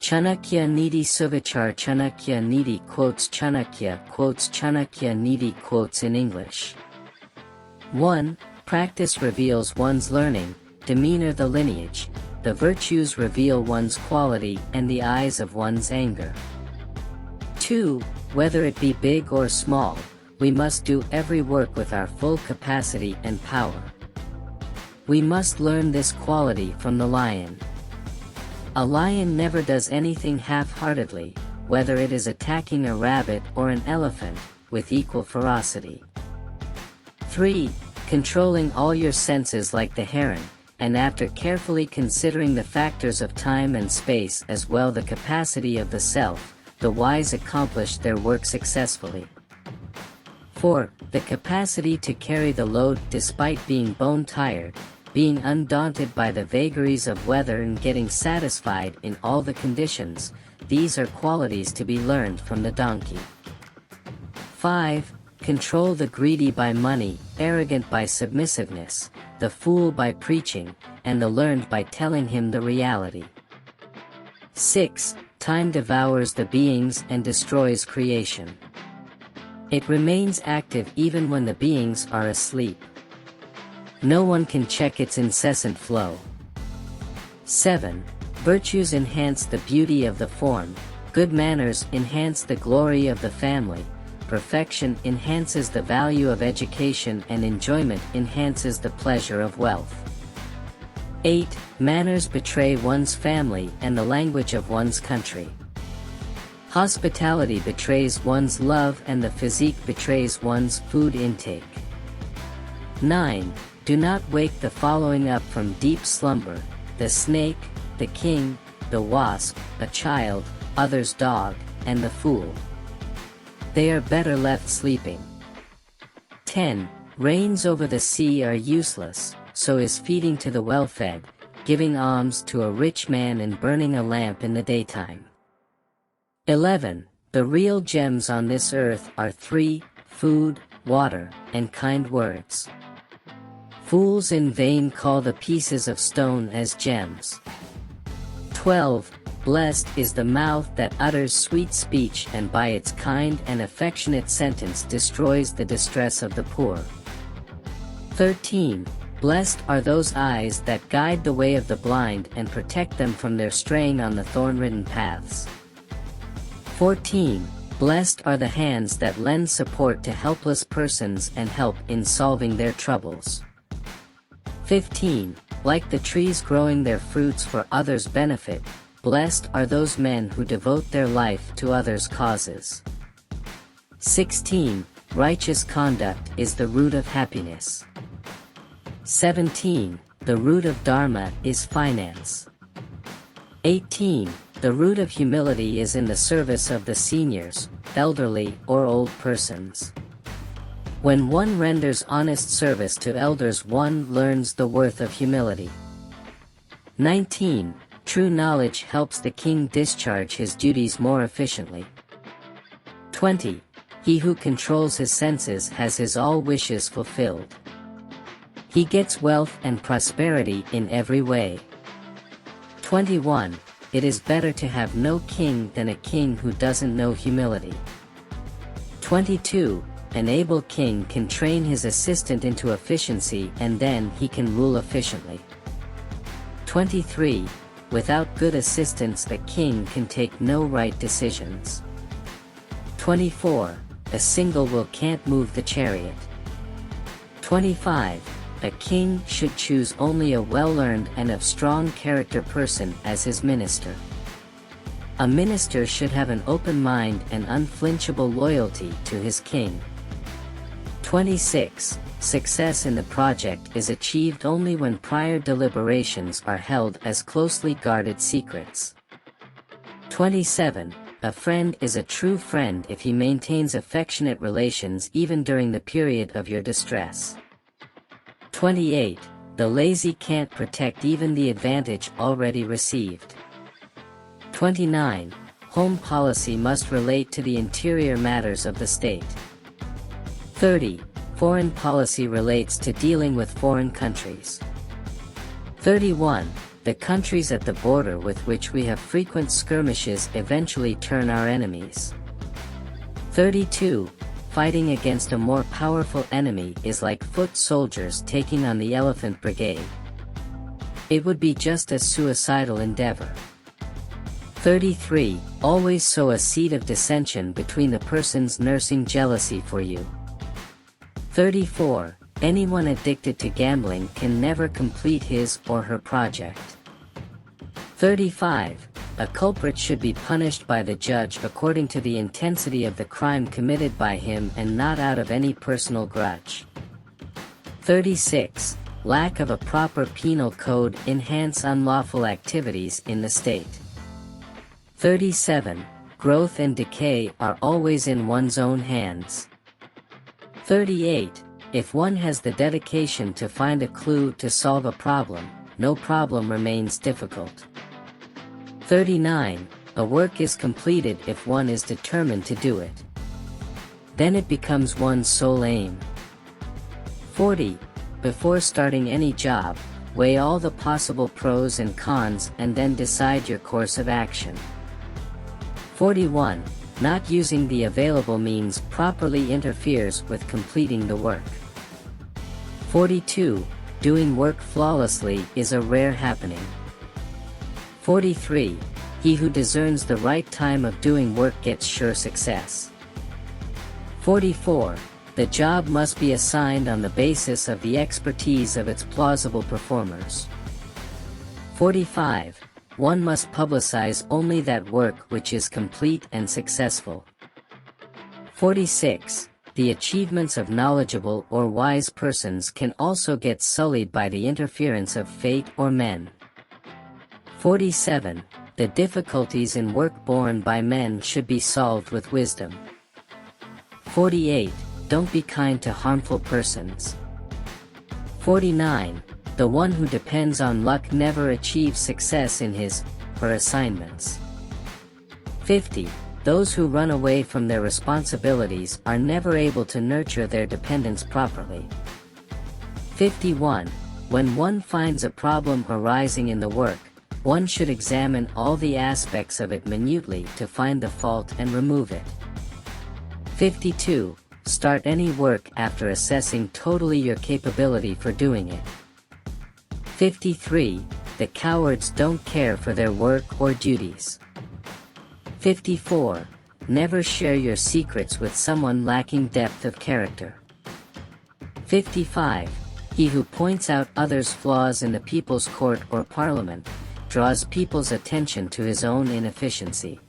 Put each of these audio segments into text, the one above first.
Chanakya Niti Suvichar. Chanakya Niti quotes Chanakya Niti quotes in English. 1. Practice reveals one's learning, demeanor the lineage, the virtues reveal one's quality and the eyes of one's anger. 2. Whether it be big or small, we must do every work with our full capacity and power. We must learn this quality from the lion. A lion never does anything half-heartedly, whether it is attacking a rabbit or an elephant, with equal ferocity. 3. Controlling all your senses like the heron, and after carefully considering the factors of time and space as well the capacity of the self, the wise accomplish their work successfully. 4. The capacity to carry the load despite being bone-tired, being undaunted by the vagaries of weather and getting satisfied in all the conditions, these are qualities to be learned from the donkey. 5. Control the greedy by money, arrogant by submissiveness, the fool by preaching, and the learned by telling him the reality. 6. Time devours the beings and destroys creation. It remains active even when the beings are asleep. No one can check its incessant flow. 7. Virtues enhance the beauty of the form, good manners enhance the glory of the family, perfection enhances the value of education and enjoyment enhances the pleasure of wealth. 8. Manners betray one's family and the language of one's country. Hospitality betrays one's love and the physique betrays one's food intake. 9. Do not wake the following up from deep slumber, the snake, the king, the wasp, a child, others' dog, and the fool. They are better left sleeping. 10. Reigns over the sea are useless, so is feeding to the well-fed, giving alms to a rich man and burning a lamp in the daytime. 11. The real gems on this earth are 3, food, water, and kind words. Fools in vain call the pieces of stone as gems. 12. Blessed is the mouth that utters sweet speech and by its kind and affectionate sentence destroys the distress of the poor. 13. Blessed are those eyes that guide the way of the blind and protect them from their straying on the thorn-ridden paths. 14. Blessed are the hands that lend support to helpless persons and help in solving their troubles. 15. Like the trees growing their fruits for others' benefit, blessed are those men who devote their life to others' causes. 16. Righteous conduct is the root of happiness. 17. The root of dharma is finance. 18. The root of humility is in the service of the seniors, elderly or old persons. When one renders honest service to elders, one learns the worth of humility. 19. True knowledge helps the king discharge his duties more efficiently. 20. He who controls his senses has his all wishes fulfilled. He gets wealth and prosperity in every way. 21. It is better to have no king than a king who doesn't know humility. 22. An able king can train his assistant into efficiency and then he can rule efficiently. 23. Without good assistance the king can take no right decisions. 24. A single will can't move the chariot. 25. A king should choose only a well-learned and of strong character person as his minister. A minister should have an open mind and unflinchable loyalty to his king. 26. Success in the project is achieved only when prior deliberations are held as closely guarded secrets. 27. A friend is a true friend if he maintains affectionate relations even during the period of your distress. 28. The lazy can't protect even the advantage already received. 29. Home policy must relate to the interior matters of the state. 30. Foreign policy relates to dealing with foreign countries. 31. The countries at the border with which we have frequent skirmishes eventually turn our enemies. 32. Fighting against a more powerful enemy is like foot soldiers taking on the elephant brigade. It would be just as suicidal endeavor. 33. Always sow a seed of dissension between the persons nursing jealousy for you. 34. Anyone addicted to gambling can never complete his or her project. 35. A culprit should be punished by the judge according to the intensity of the crime committed by him and not out of any personal grudge. 36. Lack of a proper penal code enhance unlawful activities in the state. 37. Growth and decay are always in one's own hands. 38. If one has the dedication to find a clue to solve a problem, no problem remains difficult. 39. A work is completed if one is determined to do it. Then it becomes one's sole aim. 40. Before starting any job, weigh all the possible pros and cons and then decide your course of action. 41. Not using the available means properly interferes with completing the work. 42. Doing work flawlessly is a rare happening. 43. He who discerns the right time of doing work gets sure success. 44. The job must be assigned on the basis of the expertise of its plausible performers. 45. One must publicize only that work which is complete and successful. 46. The achievements of knowledgeable or wise persons can also get sullied by the interference of fate or men. 47. The difficulties in work borne by men should be solved with wisdom. 48. Don't be kind to harmful persons. 49. The one who depends on luck never achieves success in his, her assignments. 50. Those who run away from their responsibilities are never able to nurture their dependents properly. 51. When one finds a problem arising in the work, one should examine all the aspects of it minutely to find the fault and remove it. 52. Start any work after assessing totally your capability for doing it. 53. The cowards don't care for their work or duties. 54. Never share your secrets with someone lacking depth of character. 55. He who points out others' flaws in the people's court or parliament draws people's attention to his own inefficiency.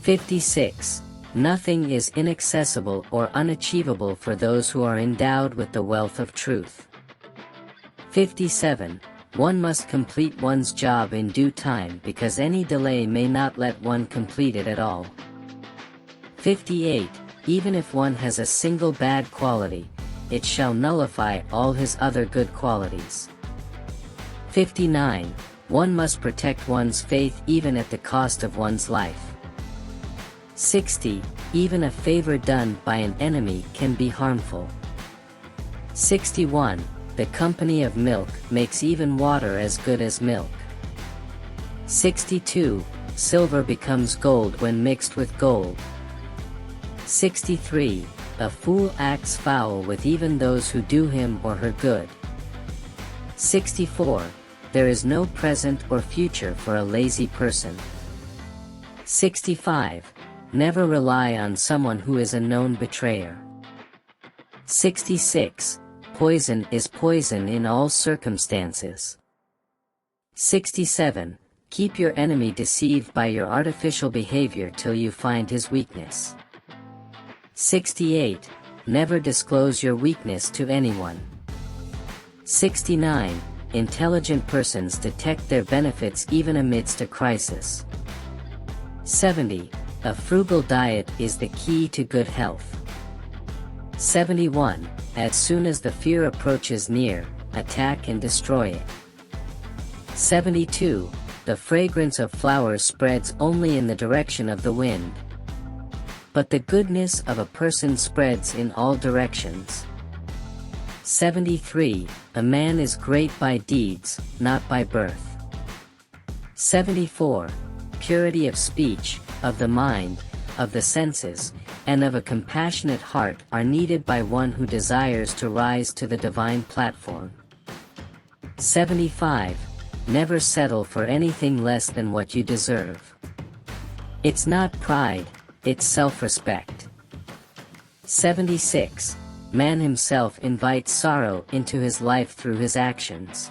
56. Nothing is inaccessible or unachievable for those who are endowed with the wealth of truth. 57. One must complete one's job in due time because any delay may not let one complete it at all. 58. Even if one has a single bad quality, it shall nullify all his other good qualities. 59. One must protect one's faith even at the cost of one's life. 60. Even a favor done by an enemy can be harmful. 61. The company of milk makes even water as good as milk. 62. Silver becomes gold when mixed with gold. 63. A fool acts foul with even those who do him or her good. 64. There is no present or future for a lazy person. 65. Never rely on someone who is a known betrayer. 66. Poison is poison in all circumstances. 67. Keep your enemy deceived by your artificial behavior till you find his weakness. 68. Never disclose your weakness to anyone. 69. Intelligent persons detect their benefits even amidst a crisis. 70. A frugal diet is the key to good health. 71. As soon as the fear approaches near, attack and destroy it. 72. The fragrance of flowers spreads only in the direction of the wind. But the goodness of a person spreads in all directions. 73. A man is great by deeds, not by birth. 74. Purity of speech, of the mind, of the senses, and of a compassionate heart are needed by one who desires to rise to the divine platform. 75. Never settle for anything less than what you deserve. It's not pride, it's self-respect. 76. Man himself invites sorrow into his life through his actions.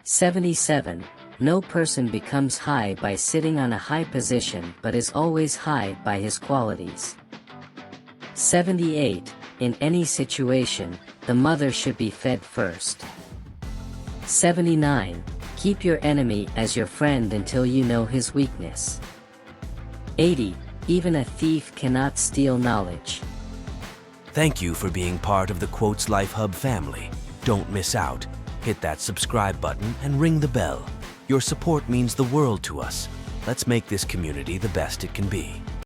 77. No person becomes high by sitting on a high position but is always high by his qualities. 78. In any situation, the mother should be fed first. 79. Keep your enemy as your friend until you know his weakness. 80. Even a thief cannot steal knowledge. Thank you for being part of the Quotes Life Hub family. Don't miss out. Hit that subscribe button and ring the bell. Your support means the world to us. Let's make this community the best it can be.